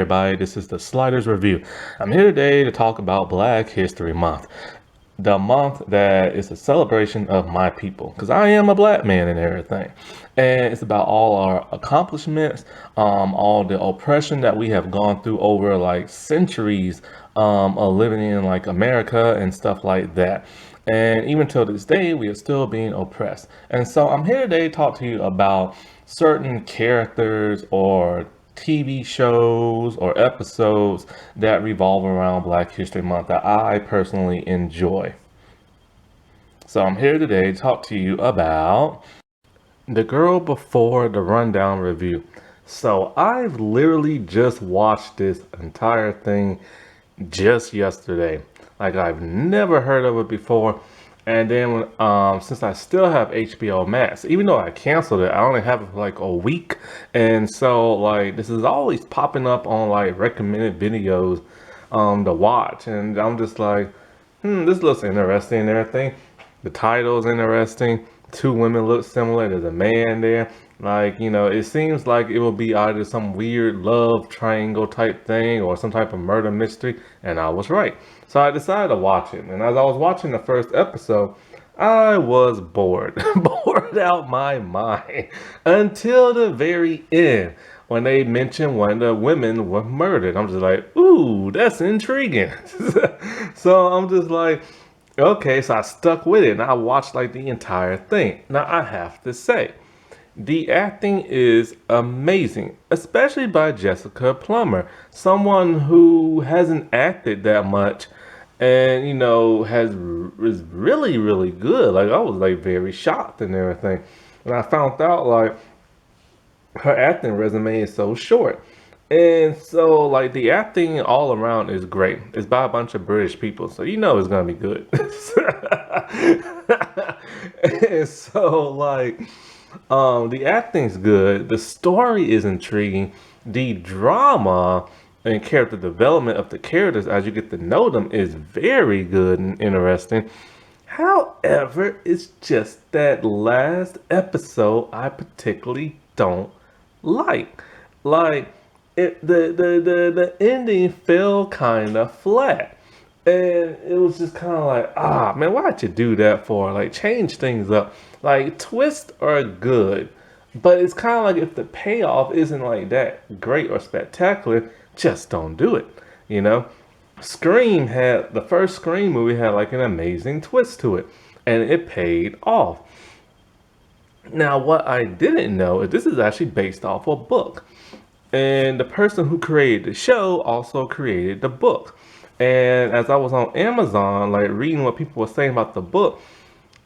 everybody, this is the Sliders Review. I'm here today to talk about Black History Month. The month that is a celebration of my people, because I am a black man and everything. And it's about all our accomplishments, all the oppression that we have gone through over like centuries of living in like America and stuff like that. And even till this day, we are still being oppressed. And so I'm here today to talk to you about certain characters or TV shows or episodes that revolve around Black History Month that I personally enjoy. So I'm here today to talk to you about The Girl Before the Rundown Review. So I've literally just watched this entire thing just yesterday. Like I've never heard of it before. And then since I still have HBO Max, even though I canceled it, I only have it for like a week. And so like this is always popping up on like recommended videos to watch. And I'm just like, this looks interesting and everything. The title's interesting. Two women look similar. There's a man there. Like, it seems like it will be either some weird love triangle type thing or some type of murder mystery. And I was right. So I decided to watch it. And as I was watching the first episode, I was bored. Bored out my mind. Until the very end. When they mentioned one of the women were murdered. I'm just like, ooh, that's intriguing. So I'm just like, okay, so I stuck with it. And I watched like the entire thing. Now I have to say, the acting is amazing, especially by Jessica Plummer, someone who hasn't acted that much and, is really, really good. Like, I was like very shocked and everything. And I found out like her acting resume is so short. And so like the acting all around is great. It's by a bunch of British people, so it's gonna be good. And so like the acting's good, the story is intriguing, the drama and character development of the characters as you get to know them is very good and interesting. However, it's just that last episode I particularly don't like. Like the ending fell kind of flat. And it was just kind of like, man, why'd you do that for? Like, change things up. Like, twists are good, but it's kind of like if the payoff isn't like that great or spectacular, just don't do it. The first Scream movie had like an amazing twist to it, and it paid off. Now, what I didn't know is this is actually based off a book. And the person who created the show also created the book. And as I was on Amazon, like reading what people were saying about the book,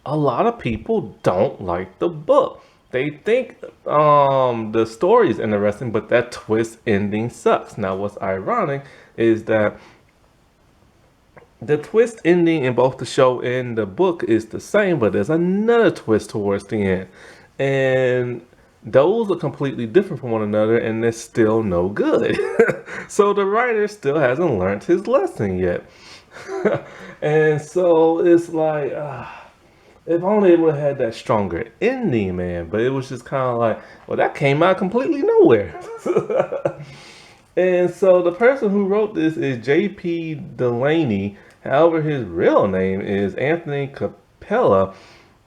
a lot of people don't like the book. They think the story is interesting, but that twist ending sucks. Now, what's ironic is that the twist ending in both the show and the book is the same, but there's another twist towards the end. And those are completely different from one another, and they're still no good. So the writer still hasn't learned his lesson yet. And so it's like, if only it would have had that stronger ending, man. But it was just kind of like, well, that came out completely nowhere. And so the person who wrote this is J.P. Delaney. However, his real name is Anthony Capella.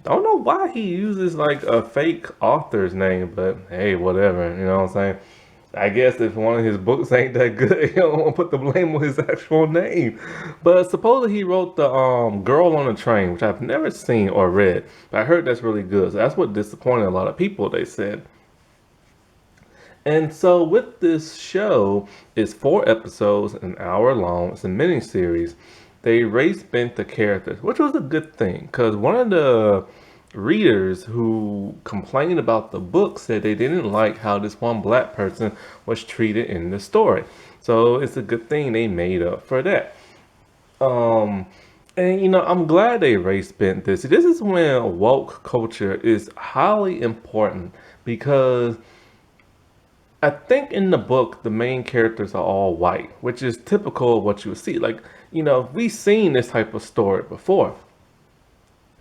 Don't know why he uses like a fake author's name, but hey, whatever. You know what I'm saying? I guess if one of his books ain't that good, he don't want to put the blame on his actual name. But supposedly he wrote the Girl on the Train, which I've never seen or read, but I heard that's really good. So that's what disappointed a lot of people, they said. And so with this show, it's 4 episodes, an hour long. It's a mini series. They race bent the characters, which was a good thing, because one of the readers who complained about the book said they didn't like how this one black person was treated in the story. So it's a good thing they made up for that. And I'm glad they race bent this. This is when woke culture is highly important, because I think in the book, the main characters are all white, which is typical of what you would see. Like, we've seen this type of story before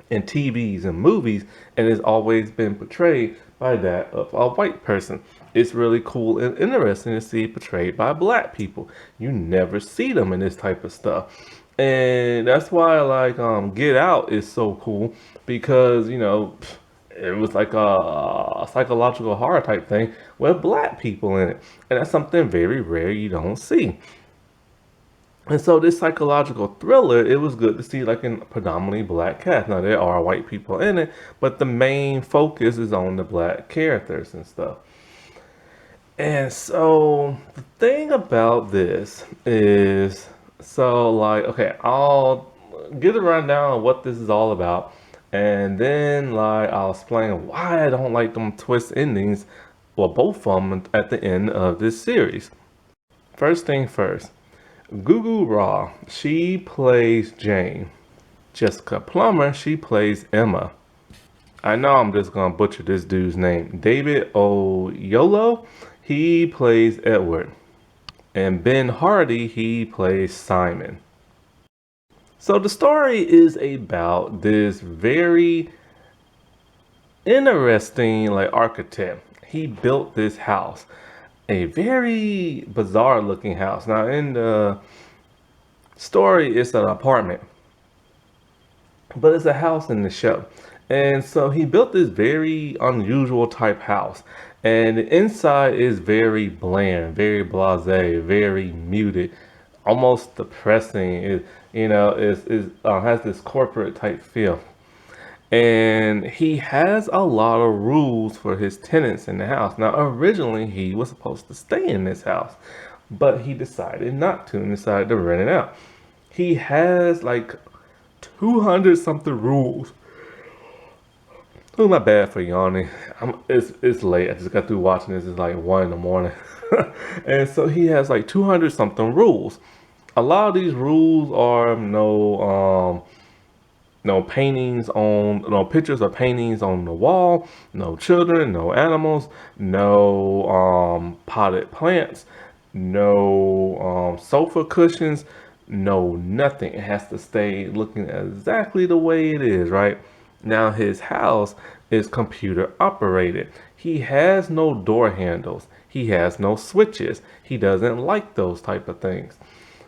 in TVs and movies, and it's always been portrayed by that of a white person. it's really cool and interesting to see portrayed by black people. You never see them in this type of stuff. And that's why like Get Out is so cool because, it was like a psychological horror type thing with black people in it. And that's something very rare you don't see. And so this psychological thriller, it was good to see like in predominantly black cast. Now there are white people in it, but the main focus is on the black characters and stuff. And so the thing about this is, so like, okay, I'll give a rundown of what this is all about, and then like I'll explain why I don't like them twist endings, well, both of them at the end of this series. First thing first, Mbatha-Raw, she plays Jane. Jessica Plummer, she plays Emma. I know I'm just gonna butcher this dude's name. David Oyolo, he plays Edward. And Ben Hardy, he plays Simon. So the story is about this very interesting like architect. He built this house, a very bizarre looking house. Now in the story, it's an apartment, but it's a house in the show. And so he built this very unusual type house. And the inside is very bland, very blasé, very muted, almost depressing. Has this corporate type feel. And he has a lot of rules for his tenants in the house. Now, originally, he was supposed to stay in this house, but he decided not to and decided to rent it out. He has like 200 something rules. Oh, not bad for yawning. It's late. I just got through watching this. It's like 1 in the morning. And so he has like 200 something rules. A lot of these rules are no paintings on, no pictures or paintings on the wall, no children, no animals, no potted plants, no sofa cushions, no nothing. It has to stay looking exactly the way it is, right? Now his house is computer operated. He has no door handles. He has no switches. He doesn't like those type of things.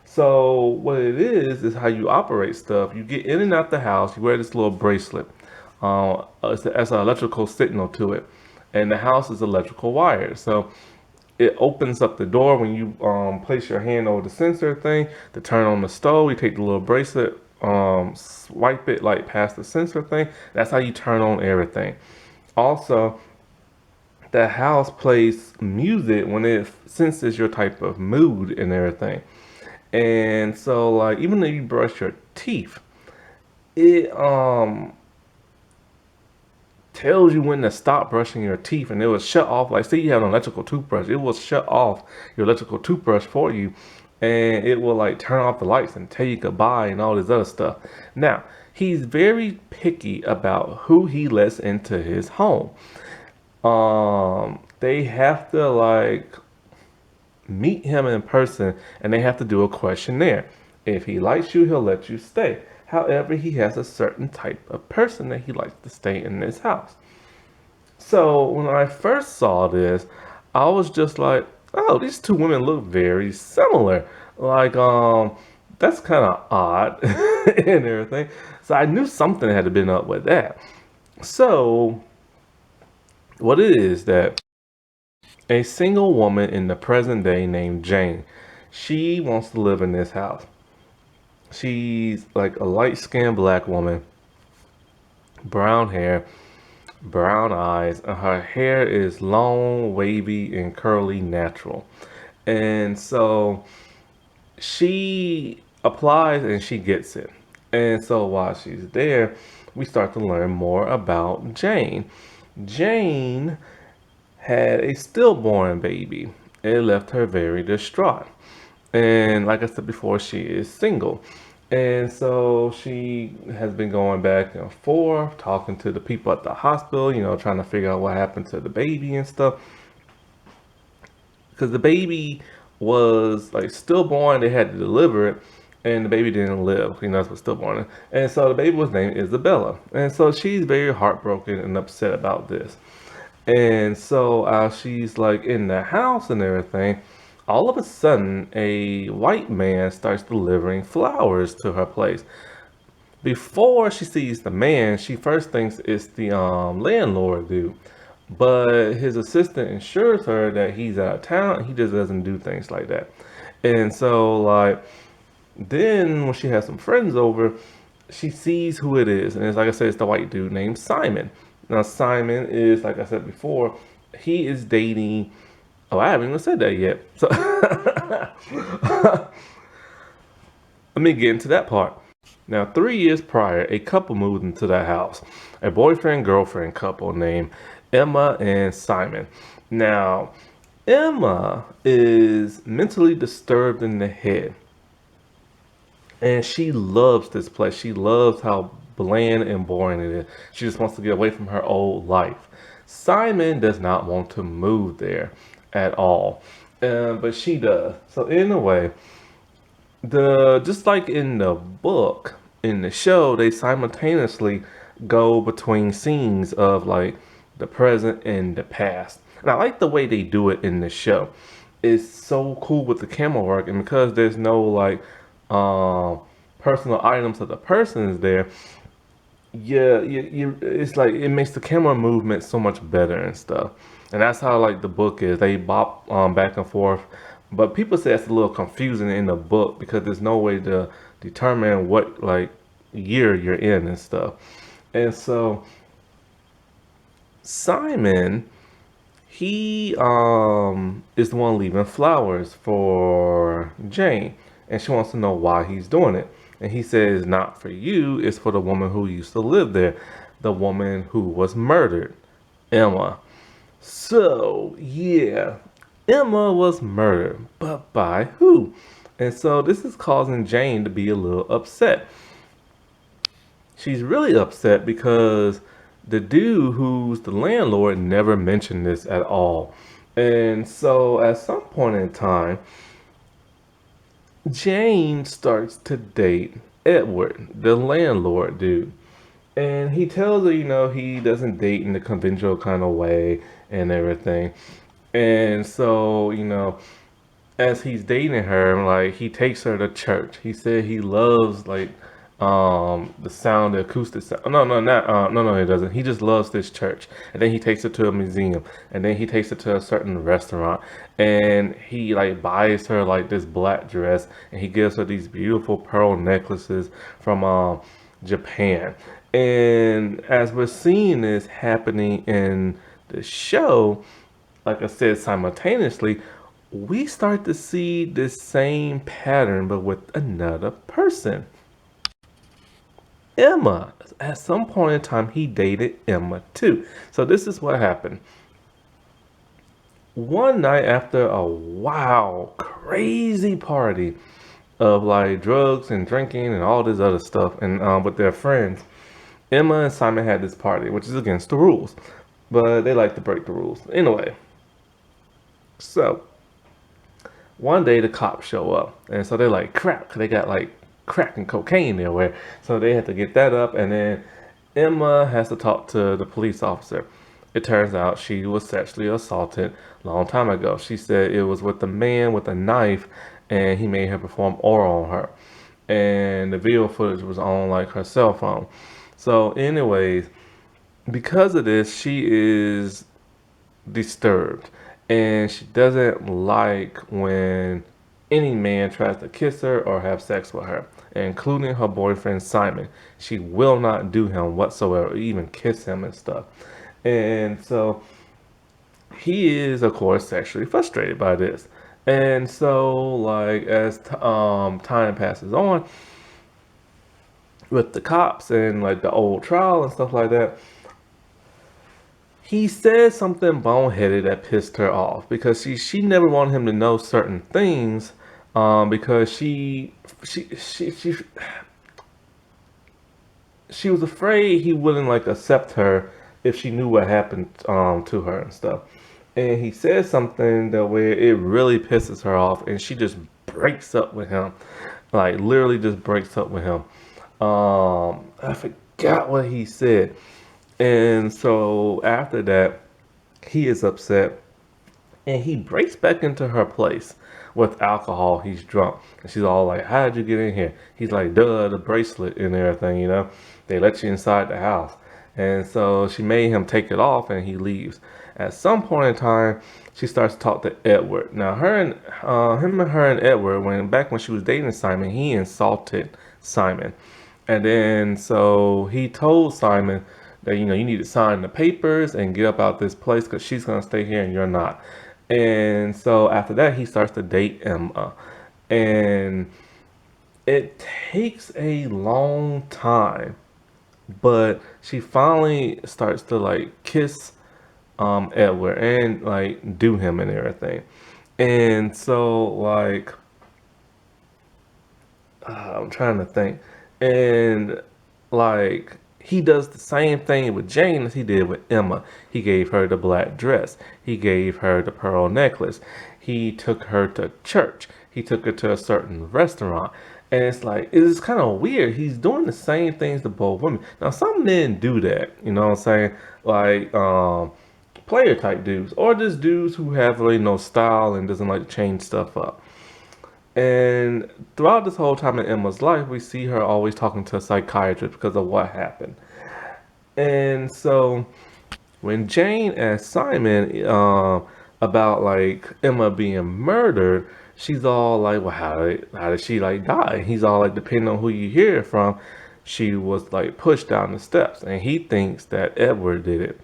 So what it is how you operate stuff. You get in and out the house. You wear this little bracelet. It's an electrical signal to it, and the house is electrical wires. So it opens up the door when you place your hand over the sensor thing to turn on the stove. You take the little bracelet, swipe it like past the sensor thing. That's how you turn on everything. Also, the house plays music when it senses your type of mood and everything. And so like even if you brush your teeth, it tells you when to stop brushing your teeth, and it will shut off. Like say you have an electrical toothbrush, it will shut off your electrical toothbrush for you, and it will like turn off the lights and tell you goodbye and all this other stuff. Now he's very picky about who he lets into his home. They have to like meet him in person, and they have to do a questionnaire. If he likes you, he'll let you stay. However, he has a certain type of person that he likes to stay in this house. So when I first saw this, I was just like, oh, these two women look very similar. Like, that's kind of odd and everything. So I knew something had to been up with that. So what it is that a single woman in the present day named Jane, she wants to live in this house. She's like a light-skinned black woman, brown hair, brown eyes, and her hair is long, wavy, and curly natural. And so she applies and she gets it. And so while she's there, we start to learn more about Jane. Jane had a stillborn baby. It left her very distraught. And like I said before, she is single. And so she has been going back and forth, talking to the people at the hospital, trying to figure out what happened to the baby and stuff. Because the baby was like stillborn, they had to deliver it, and the baby didn't live. That's what stillborn is. And so the baby was named Isabella. And so she's very heartbroken and upset about this. And so she's like in the house and everything. All of a sudden, a white man starts delivering flowers to her place. Before she sees the man, she first thinks it's the landlord dude. But his assistant assures her that he's out of town. He just doesn't do things like that. And so, like, then when she has some friends over, she sees who it is. And it's like I said, it's the white dude named Simon. Now, Simon is, like I said before, he is dating. Oh, I haven't even said that yet. So let me get into that part. Now, 3 years prior, a couple moved into that house, a boyfriend girlfriend couple named Emma and Simon. Now, Emma is mentally disturbed in the head, and she loves this place. She loves how bland and boring it is. She just wants to get away from her old life. Simon does not want to move there at all, but she does. So, in a way, the just like in the book, in the show, they simultaneously go between scenes of like the present and the past. And I like the way they do it in the show. It's so cool with the camera work, and because there's no like um personal items of the person is there, yeah, it's like it makes the camera movement so much better and stuff. And that's how like the book is. They bop back and forth, but people say it's a little confusing in the book because there's no way to determine what like year you're in and stuff. And so Simon, he is the one leaving flowers for Jane, and she wants to know why he's doing it. And he says, "Not for you, it's for the woman who used to live there, the woman who was murdered, Emma." So, yeah, Emma was murdered, but by who? And so this is causing Jane to be a little upset. She's really upset because the dude who's the landlord never mentioned this at all. And so at some point in time, Jane starts to date Edward, the landlord dude. And he tells her, he doesn't date in the conventional kind of way and everything. And so, as he's dating her, like he takes her to church. He said he loves like the sound, the acoustic sound. No, no, not no, he doesn't. He just loves this church. And then he takes her to a museum, and then he takes her to a certain restaurant, and he like buys her like this black dress, and he gives her these beautiful pearl necklaces from Japan. And as we're seeing this happening in the show, like I said, simultaneously, we start to see this same pattern, but with another person. Emma. At some point in time, he dated Emma too. So this is what happened. One night after a wow, crazy party of like drugs and drinking and all this other stuff, and with their friends, Emma and Simon had this party, which is against the rules, but they like to break the rules anyway. So one day the cops show up, and so they're like, crap, 'cause they got like crack and cocaine everywhere. So they had to get that up, and then Emma has to talk to the police officer. It turns out she was sexually assaulted a long time ago. She said it was with a man with a knife, and he made her perform oral on her. And the video footage was on like her cell phone. So, anyways, because of this, she is disturbed, and she doesn't like when any man tries to kiss her or have sex with her, including her boyfriend Simon. She will not do him whatsoever, even kiss him and stuff. And so he is, of course, sexually frustrated by this. And so, like, as time passes on with the cops and like the old trial and stuff like that, he said something boneheaded that pissed her off because she never wanted him to know certain things, because she she was afraid he wouldn't like accept her if she knew what happened to her and stuff. And he said something that where it really pisses her off, and she just breaks up with him, like literally just breaks up with him. I forgot what he said. And so after that, He is upset and he breaks back into her place with alcohol. He's drunk. And she's all like, how'd you get in here? He's like, duh, the bracelet and everything, you know? They let you inside the house. And so she made him take it off and he leaves. At some point in time, she starts to talk to Edward. Now, him and her and Edward, when she was dating Simon, he insulted Simon. And then so he told Simon that, you need to sign the papers and get up out this place because she's going to stay here and you're not. And so after that, he starts to date Emma. And it takes a long time, but she finally starts to like kiss Edward and like do him and everything. And so like I'm trying to think. And like he does the same thing with Jane as he did with Emma. He gave her the black dress. He gave her the pearl necklace. He took her to church. He took her to a certain restaurant. And it's like, it's kind of weird. He's doing the same things to both women. Now, some men do that, you know what I'm saying? Like, player type dudes, or just dudes who have really no style and doesn't like to change stuff up. And throughout this whole time in Emma's life, we see her always talking to a psychiatrist because of what happened. And so when Jane asked Simon about like Emma being murdered, she's all like, "Well, how did she like die?" He's all like, "Depending on who you hear it from, she was like pushed down the steps," and he thinks that Edward did it.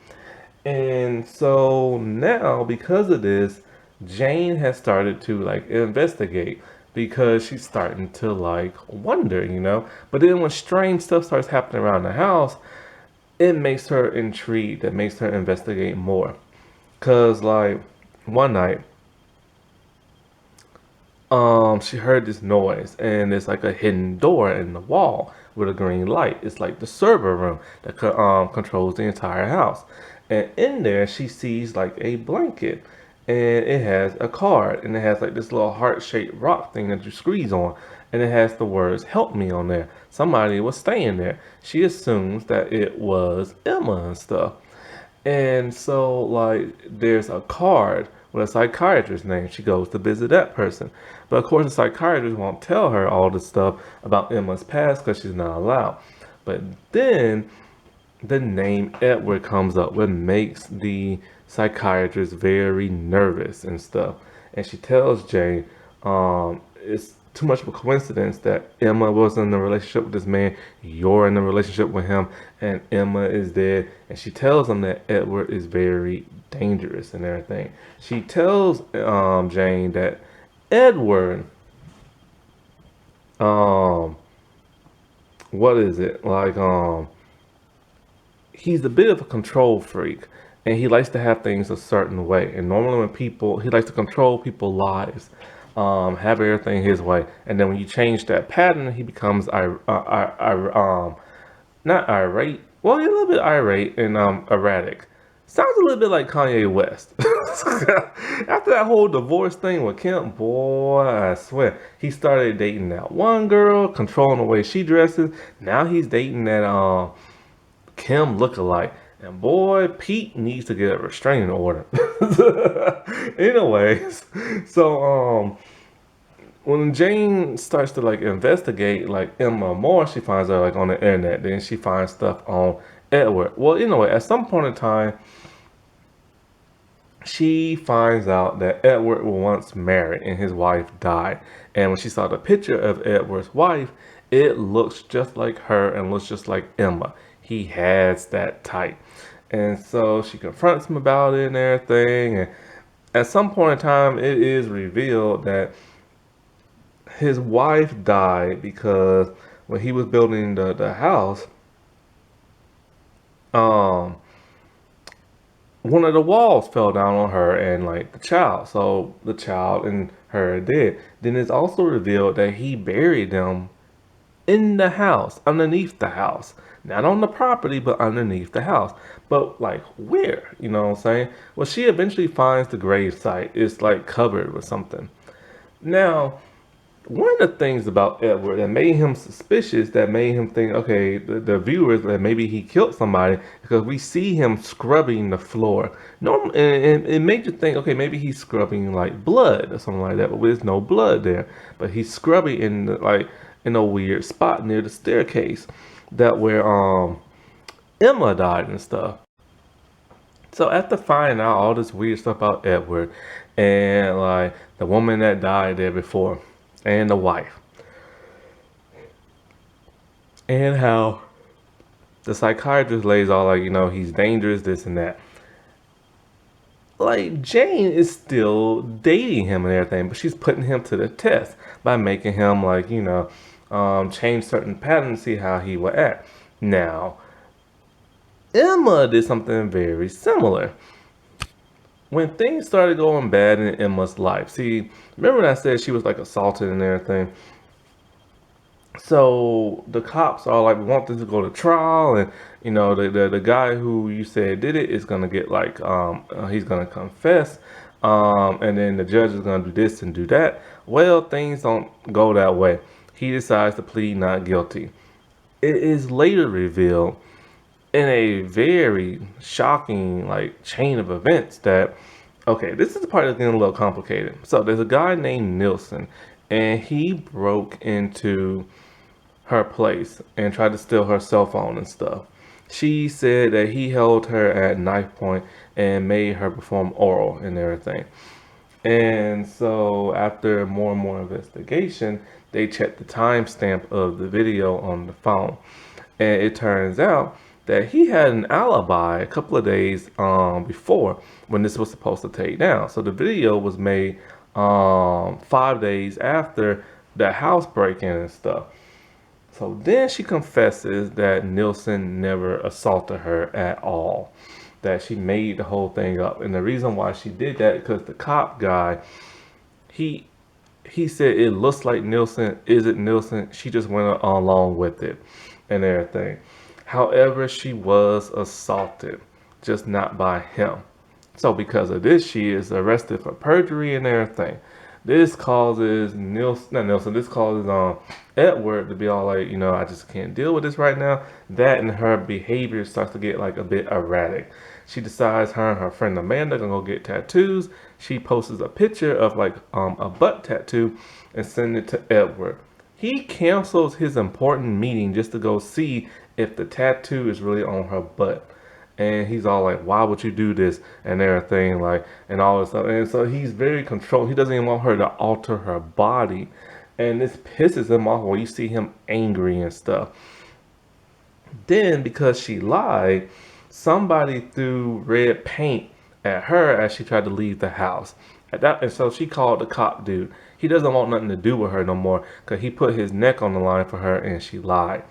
And so now, because of this, Jane has started to like investigate because she's starting to like wonder, you know. But then when strange stuff starts happening around the house, it makes her intrigued. It makes her investigate more. Cause like one night, she heard this noise and it's like a hidden door in the wall with a green light. It's like the server room that controls the entire house. And in there she sees like a blanket and it has a card and it has like this little heart-shaped rock thing that you squeeze on and it has the words help me on there. Somebody was staying there. She assumes that it was Emma and stuff. And so, like, there's a card with a psychiatrist's name. She goes to visit that person. But of course, the psychiatrist won't tell her all the stuff about Emma's past because she's not allowed. But then the name Edward comes up, which makes the psychiatrist very nervous and stuff. And she tells Jane, it's too much of a coincidence that Emma was in a relationship with this man, you're in a relationship with him, and Emma is dead. And she tells him that Edward is very dangerous and everything. She tells Jane that Edward, um, what is it like? He's a bit of a control freak and he likes to have things a certain way. And normally when he likes to control people's lives, have everything his way. And then when you change that pattern, he becomes, not irate, well, a little bit irate and erratic. Sounds a little bit like Kanye West. After that whole divorce thing with Kim, boy, I swear, he started dating that one girl, controlling the way she dresses. Now he's dating that Kim lookalike. And boy, Pete needs to get a restraining order. Anyways, so when Jane starts to like investigate like Emma more, she finds her like on the internet. Then she finds stuff on Edward. Well, anyway, at some point in time, she finds out that Edward was once married and his wife died. And when she saw the picture of Edward's wife, it looks just like her and looks just like Emma. He has that type. And so she confronts him about it and everything. And at some point in time, it is revealed that his wife died because when he was building the house, um, one of the walls fell down on her and like the child. So the child and her are dead. Then it's also revealed that he buried them in the house, underneath the house. Not on the property, but underneath the house. But like where? You know what I'm saying? Well, she eventually finds the grave site. It's like covered with something. Now, one of the things about Edward that made him suspicious, that made him think, okay, the viewers, that maybe he killed somebody, because we see him scrubbing the floor. And it made you think, okay, maybe he's scrubbing like blood or something like that, but there's no blood there. But he's scrubbing in like in a weird spot near the staircase, that where Emma died and stuff. So after finding out all this weird stuff about Edward and like the woman that died there before and the wife and how the psychiatrist lays all like, he's dangerous, this and that. Like Jane is still dating him and everything, but she's putting him to the test by making him like, change certain patterns, see how he would act. Now, Emma did something very similar. When things started going bad in Emma's life, see, remember when I said she was like assaulted and everything? So the cops are like, we want this to go to trial, and the guy who you said did it is gonna get like he's gonna confess, and then the judge is gonna do this and do that. Well, things don't go that way. He decides to plead not guilty. It is later revealed in a very shocking like chain of events that, okay, this is the part that's getting a little complicated. So there's a guy named Nilsson, and he broke into her place and tried to steal her cell phone and stuff. She said that he held her at knife point and made her perform oral and everything. And so after more and more investigation, they checked the timestamp of the video on the phone. And it turns out that he had an alibi a couple of days before when this was supposed to take down. So the video was made 5 days after the house break-in and stuff. So then she confesses that Nilsson never assaulted her at all, that she made the whole thing up. And the reason why she did that, because the cop guy, he said it looks like Nilsson. Is it Nilsson? She just went along with it and everything. However, she was assaulted, just not by him. So because of this, she is arrested for perjury and everything. This causes this causes Edward to be all like, I just can't deal with this right now. That and her behavior starts to get like a bit erratic. She decides her and her friend Amanda gonna go get tattoos. She posts a picture of like a butt tattoo and send it to Edward. He cancels his important meeting just to go see if the tattoo is really on her butt. And he's all like, why would you do this and everything, like, and all this stuff. And so he's very controlled. He doesn't even want her to alter her body. And this pisses him off when you see him angry and stuff. Then, because she lied, somebody threw red paint at her as she tried to leave the house. And so she called the cop dude. He doesn't want nothing to do with her no more because he put his neck on the line for her and she lied.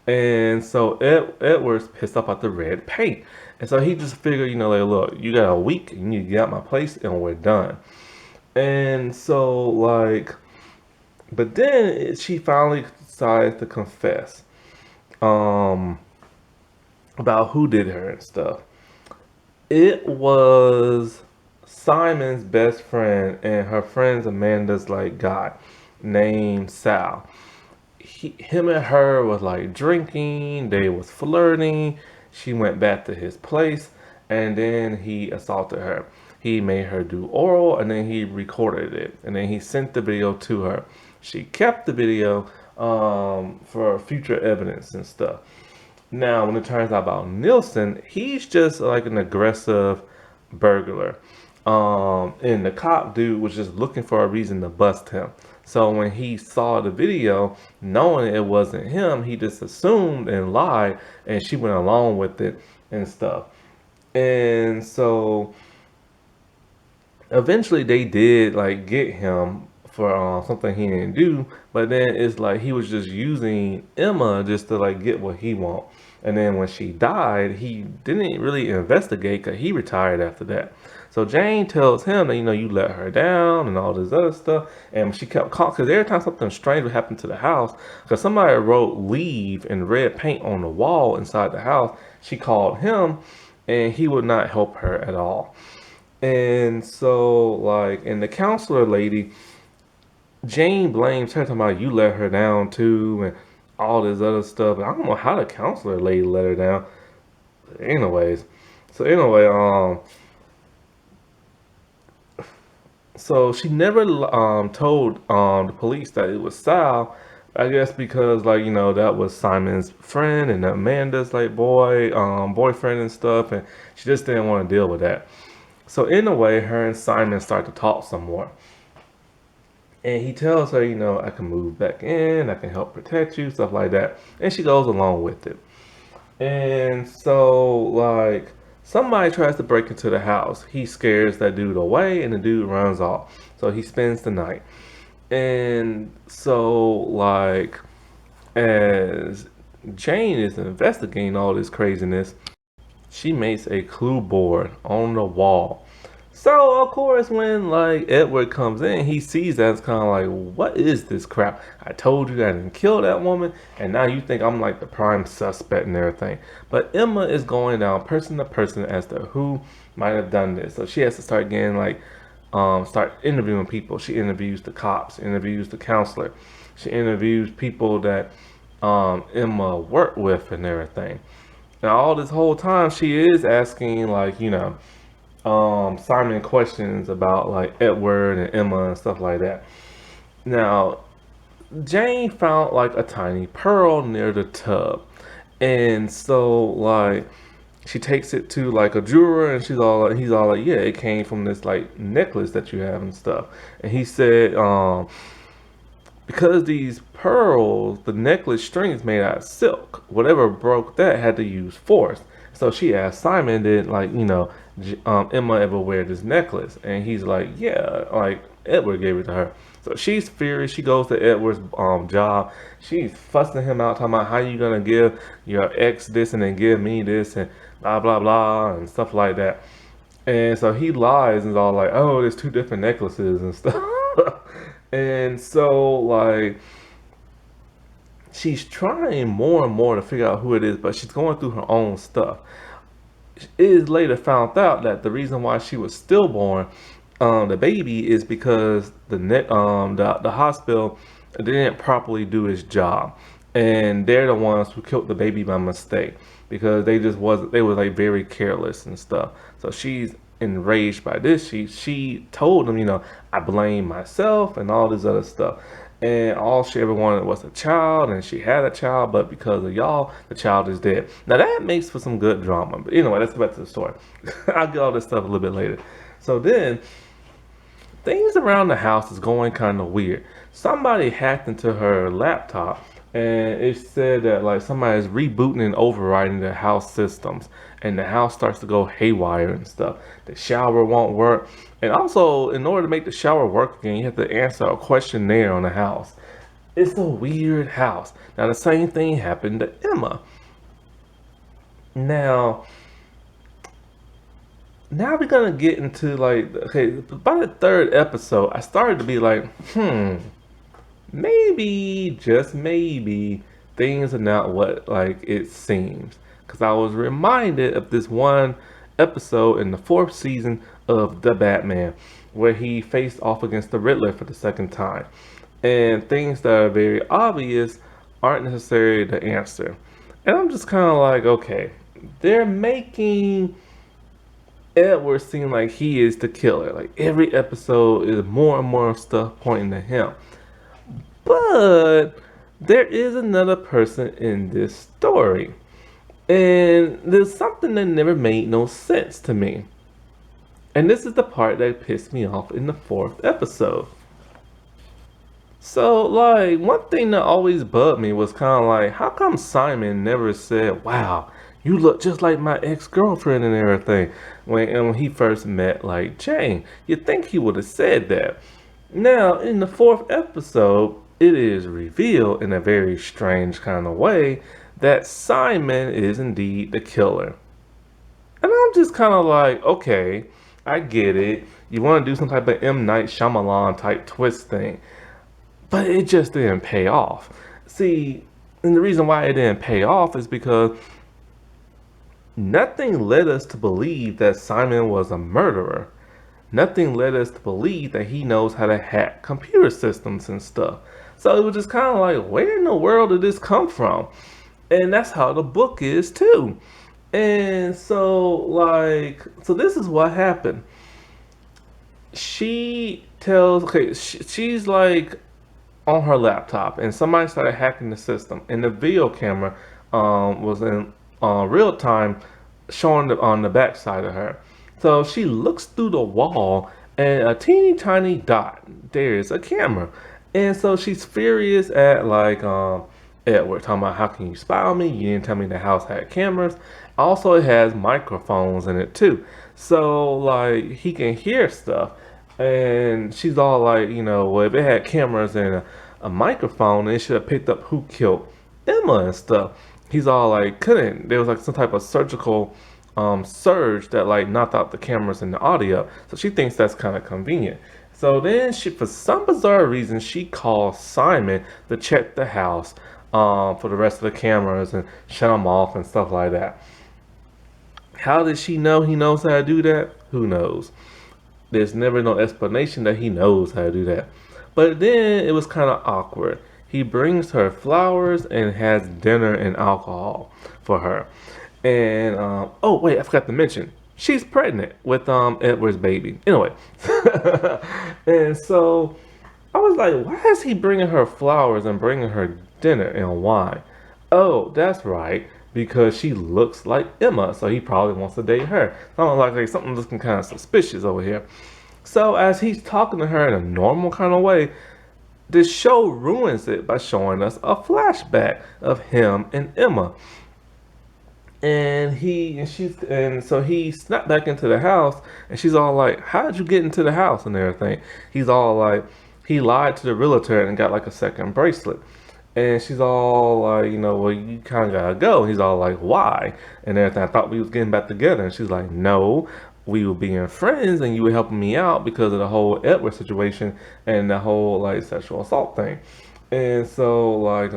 And so Edward's pissed off at the red paint. And so he just figured, like, look, you got a week, you need to get out my place, and we're done. And so, like, but then she finally decided to confess about who did her and stuff. It was Simon's best friend and her friend's Amanda's, like, guy named Sal. Him and her was like drinking, they was flirting. She went back to his place and then he assaulted her. He made her do oral and then he recorded it and then he sent the video to her. She kept the video for future evidence and stuff. Now, when it turns out about Nilsson, he's just like an aggressive burglar. And the cop dude was just looking for a reason to bust him. So when he saw the video, knowing it wasn't him, he just assumed and lied, and she went along with it and stuff. And so eventually they did like get him for something he didn't do, but then it's like he was just using Emma just to like get what he want. And then when she died, he didn't really investigate because he retired after that. So Jane tells him that, you let her down and all this other stuff. And she kept calling, because every time something strange would happen to the house, because somebody wrote leave in red paint on the wall inside the house, she called him and he would not help her at all. And so, like, and the counselor lady, Jane blames her, talking about you let her down too, and all this other stuff. I don't know how the counselor lady let her down. But anyways, so anyway, so she never told the police that it was Sal. I guess because like that was Simon's friend and Amanda's like boyfriend and stuff, and she just didn't want to deal with that. So in a way, her and Simon start to talk some more. And he tells her, I can move back in, I can help protect you, stuff like that. And she goes along with it. And so, like, somebody tries to break into the house. He scares that dude away, and the dude runs off. So he spends the night. And so, like, as Jane is investigating all this craziness, she makes a clue board on the wall. So of course when like Edward comes in, he sees that, it's kind of like, what is this crap? I told you I didn't kill that woman, and now you think I'm like the prime suspect and everything. But Emma is going down person to person as to who might have done this. So she has to start getting like start interviewing people. She interviews the cops, interviews the counselor, she interviews people that Emma worked with and everything. Now all this whole time she is asking like, Simon questions about like Edward and Emma and stuff like that. Now Jane found like a tiny pearl near the tub. And so like she takes it to like a jeweler, and he's all like, yeah, it came from this like necklace that you have and stuff. And he said, because these pearls, the necklace string is made out of silk. Whatever broke that had to use force. So she asked Simon, did like Emma ever wear this necklace? And he's like, yeah, like Edward gave it to her. So she's furious. She goes to Edward's job. She's fussing him out, talking about how you gonna give your ex this and then give me this and blah blah blah and stuff like that. And so he lies and is all like, oh, there's two different necklaces and stuff. And so like she's trying more and more to figure out who it is, but she's going through her own stuff. It is later found out that the reason why she was stillborn, the baby, is because the hospital didn't properly do its job, and they're the ones who killed the baby by mistake because they was like very careless and stuff. So she's enraged by this. She told them, I blame myself and all this other stuff. And all she ever wanted was a child, and she had a child, but because of y'all, the child is dead. Now that makes for some good drama. But anyway, let's go back to the story. I'll get all this stuff a little bit later. So then, things around the house is going kind of weird. Somebody hacked into her laptop, and it said that like somebody is rebooting and overriding the house systems, and the house starts to go haywire and stuff. The shower won't work, and also in order to make the shower work again, you have to answer a questionnaire on the house. It's a weird house. Now the same thing happened to Emma. Now now we're gonna get into like, okay, by the third episode I started to be like, maybe, just maybe, things are not what like it seems. Because I was reminded of this one episode in the fourth season of The Batman where he faced off against the Riddler for the second time. And things that are very obvious aren't necessarily the answer. And I'm just kind of like, okay, they're making Edward seem like he is the killer. Like every episode is more and more stuff pointing to him. But there is another person in this story. And there's something that never made no sense to me. And this is the part that pissed me off in the fourth episode. So, like, one thing that always bugged me was kind of like, how come Simon never said, wow, you look just like my ex-girlfriend and everything, when he first met, like, Jane? You'd think he would have said that. Now, in the fourth episode, it is revealed in a very strange kind of way that Simon is indeed the killer. And I'm just kind of like, okay, I get it. You want to do some type of M. Night Shyamalan type twist thing. But it just didn't pay off. See, and the reason why it didn't pay off is because nothing led us to believe that Simon was a murderer. nothing led us to believe that he knows how to hack computer systems and stuff. So it was just kind of like, where in the world did this come from? And that's how the book is too. And so, like, so this is what happened. She tells, okay, she's like on her laptop, and somebody started hacking the system, and the video camera was in real time showing on the back side of her. So she looks through the wall, and a teeny tiny dot, there's a camera. And so she's furious at like Edward, talking about, how can you spy on me? You didn't tell me the house had cameras. Also, it has microphones in it too. So like he can hear stuff. And she's all like, well, if it had cameras and a microphone, it should have picked up who killed Emma and stuff. He's all like, couldn't. There was like some type of surgical surge that like knocked out the cameras and the audio. So she thinks that's kind of convenient. So then she, for some bizarre reason, she calls Simon to check the house for the rest of the cameras and shut them off and stuff like that. How did she know he knows how to do that? Who knows? There's never no explanation that he knows how to do that. But then it was kind of awkward. He brings her flowers and has dinner and alcohol for her. And, oh wait, I forgot to mention, she's pregnant with Edward's baby. Anyway. And so I was like, why is he bringing her flowers and bringing her dinner and wine? Oh, that's right, because she looks like Emma, so he probably wants to date her. So I'm like, something looking kind of suspicious over here. So as he's talking to her in a normal kind of way, the show ruins it by showing us a flashback of him and Emma. And so he snapped back into the house, and she's all like, how did you get into the house and everything? He's all like, he lied to the realtor and got like a second bracelet. And she's all like, well, you kind of gotta go. He's all like, why? And everything. I thought we was getting back together. And she's like, no, we were being friends, and you were helping me out because of the whole Edward situation and the whole like sexual assault thing. And so like,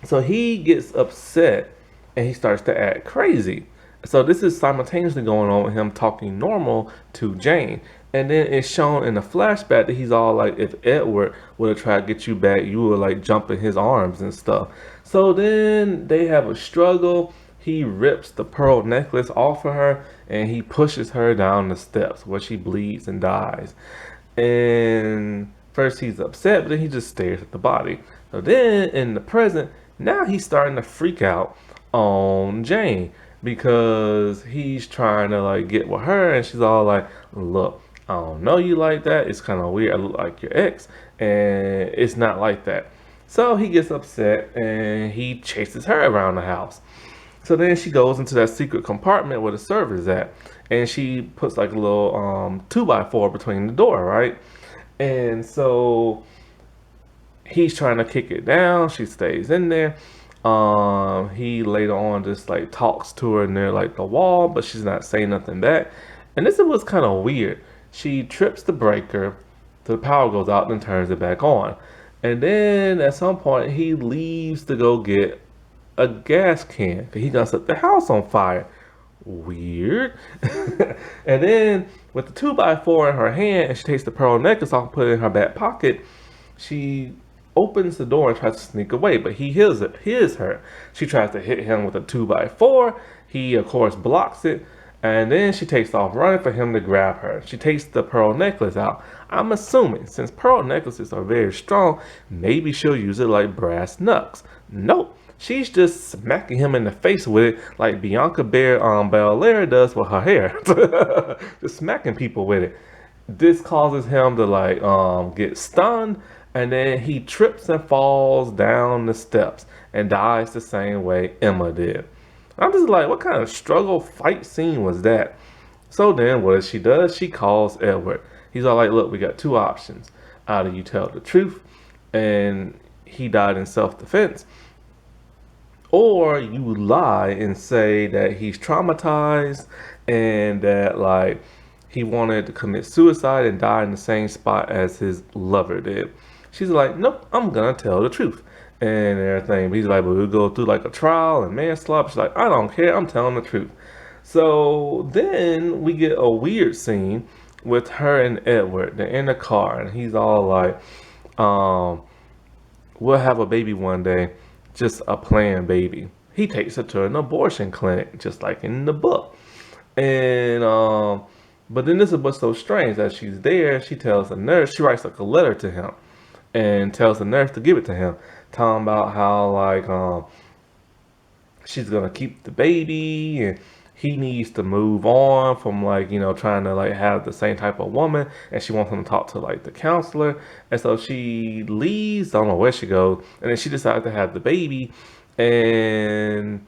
so he gets upset and he starts to act crazy. So this is simultaneously going on with him talking normal to Jane. And then it's shown in the flashback that he's all like, if Edward would have tried to get you back, you would like jump in his arms and stuff. So then they have a struggle. He rips the pearl necklace off of her and he pushes her down the steps where she bleeds and dies. And first he's upset, but then he just stares at the body. So then in the present, now he's starting to freak out on Jane because he's trying to like get with her, and she's all like, look, I don't know you like that. It's kind of weird. I look like your ex, and it's not like that. So he gets upset and he chases her around the house. So then she goes into that secret compartment where the server's at, and she puts like a little 2x4 between the door, right? And so he's trying to kick it down. She stays in there. He later on just like talks to her near like the wall, but she's not saying nothing back. And this was kind of weird. She trips the breaker, the power goes out, and turns it back on. And then at some point he leaves to go get a gas can because he's gonna set the house on fire. Weird. And then with the 2x4 in her hand, and she takes the pearl necklace off and put it in her back pocket, she opens the door and tries to sneak away, but he hears her. She tries to hit him with a 2x4. He of course blocks it, and then she takes off running for him to grab her. She takes the pearl necklace out. I'm assuming since pearl necklaces are very strong, maybe she'll use it like brass knucks. Nope. She's just smacking him in the face with it like Bianca Belair does with her hair. Just smacking people with it. This causes him to like get stunned, and then he trips and falls down the steps and dies the same way Emma did. I'm just like, what kind of struggle fight scene was that? So then what she does, she calls Edward. He's all like, look, we got two options. Either you tell the truth and he died in self-defense, or you lie and say that he's traumatized and that like he wanted to commit suicide and die in the same spot as his lover did. She's like, nope, I'm gonna tell the truth and everything. But he's like, but we'll go through like a trial and manslaughter. She's like, I don't care, I'm telling the truth. So then we get a weird scene with her and Edward. They're in the car, and he's all like, um, "We'll have a baby one day, just a planned baby." He takes her to an abortion clinic, just like in the book. And but then this is what's so strange that she's there. She tells the nurse. She writes like a letter to him, and tells the nurse to give it to him, talking about how like she's gonna keep the baby and he needs to move on from like trying to like have the same type of woman, and she wants him to talk to like the counselor. And so she leaves, I don't know where she goes, and then she decides to have the baby, and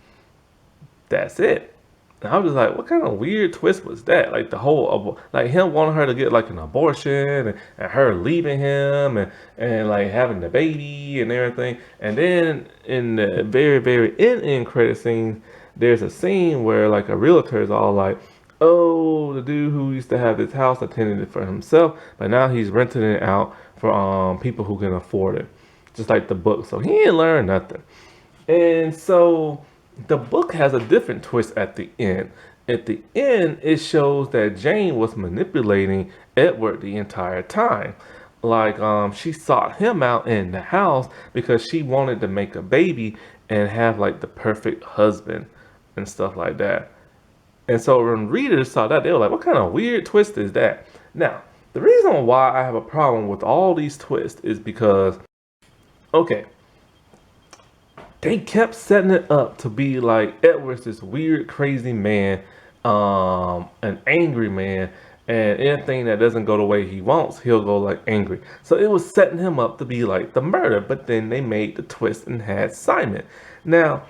that's it. And I was just like, what kind of weird twist was that? Like the whole, like him wanting her to get like an abortion, and her leaving him, and like having the baby and everything. And then in the very, very end credit scene, there's a scene where like a realtor is all like, oh, the dude who used to have this house attended it for himself, but now he's renting it out for people who can afford it. Just like the book. So he ain't learned nothing. And so the book has a different twist at the end. At the end, it shows that Jane was manipulating Edward the entire time. Like she sought him out in the house because she wanted to make a baby and have like the perfect husband and stuff like that. And so when readers saw that, they were like, what kind of weird twist is that? Now, the reason why I have a problem with all these twists is because, okay, they kept setting it up to be like Edward's this weird, crazy man, an angry man, and anything that doesn't go the way he wants, he'll go like angry. So it was setting him up to be like the murder, but then they made the twist and had Simon. Now,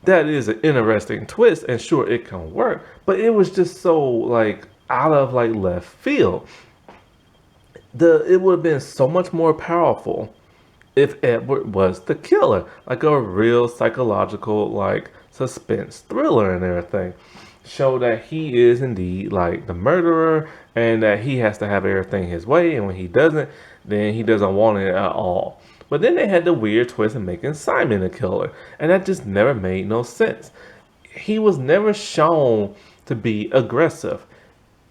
that is an interesting twist, and sure, it can work, but it was just so like out of like left field. It would have been so much more powerful if Edward was the killer, like a real psychological, like suspense thriller and everything. Show that he is indeed like the murderer and that he has to have everything his way, and when he doesn't, then he doesn't want it at all. But then they had the weird twist of making Simon a killer, and that just never made no sense. He was never shown to be aggressive.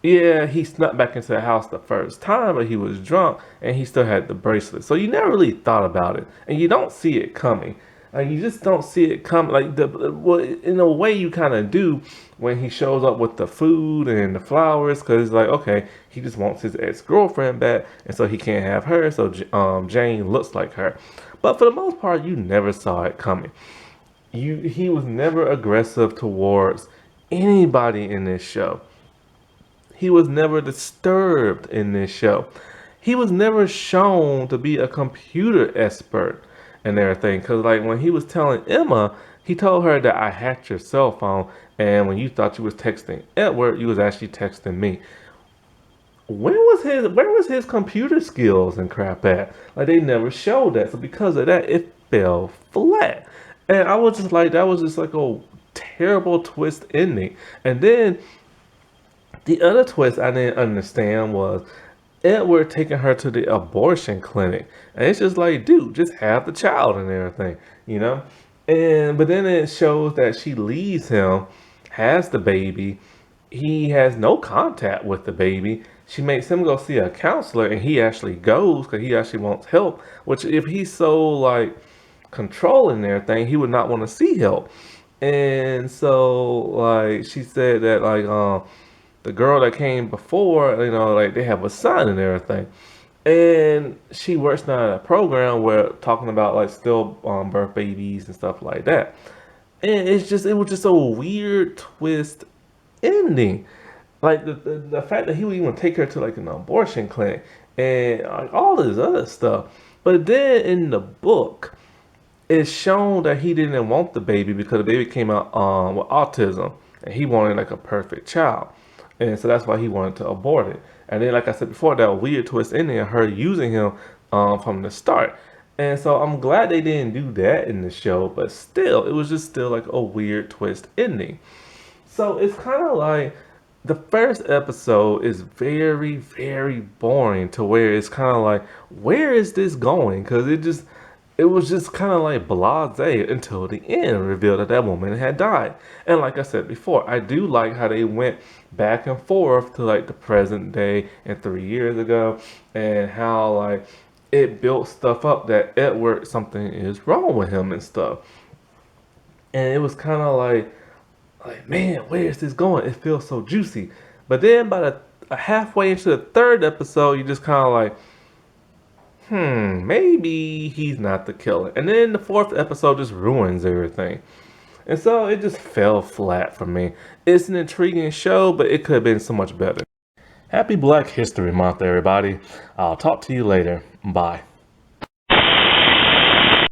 Yeah, he snuck back into the house the first time, but he was drunk and he still had the bracelet. So you never really thought about it, and you don't see it coming. Like you just don't see it coming. Like well, in a way you kind of do when he shows up with the food and the flowers, because it's like, okay, he just wants his ex-girlfriend back, and so he can't have her. So Jane looks like her, but for the most part, you never saw it coming. He was never aggressive towards anybody in this show. He was never disturbed in this show. He was never shown to be a computer expert and everything. Because, like, when he was telling Emma, he told her that I hacked your cell phone, and when you thought you was texting Edward, you was actually texting me. Where was his computer skills and crap at? Like, they never showed that. So because of that, it fell flat. And I was just like, that was just like a terrible twist ending. And then the other twist I didn't understand was Edward taking her to the abortion clinic. And it's just like, dude, just have the child and everything, you know? And but then it shows that she leaves him, has the baby. He has no contact with the baby. She makes him go see a counselor, and he actually goes because he actually wants help. Which if he's so like controlling everything, he would not want to see help. And so like she said that like the girl that came before, like they have a son and everything. And she works now in a program where talking about like still birth babies and stuff like that. And it was just a weird twist ending. Like the fact that he would even take her to like an abortion clinic and like all this other stuff. But then in the book, it's shown that he didn't want the baby because the baby came out with autism, and he wanted like a perfect child. And so that's why he wanted to abort it. And then, like I said before, that weird twist ending of her using him from the start. And so I'm glad they didn't do that in the show, but still, it was just still like a weird twist ending. So it's kind of like the first episode is very, very boring to where it's kind of like, where is this going? Because it was just kind of like blasé until the end revealed that that woman had died. And like I said before, I do like how they went back and forth to like the present day and 3 years ago, and how like it built stuff up that Edward, something is wrong with him and stuff. And it was kind of like man, where is this going? It feels so juicy. But then by a halfway into the third episode, you just kind of like, maybe he's not the killer. And then the fourth episode just ruins everything. And so it just fell flat for me. It's an intriguing show, but it could have been so much better. Happy Black History Month, everybody. I'll talk to you later. Bye.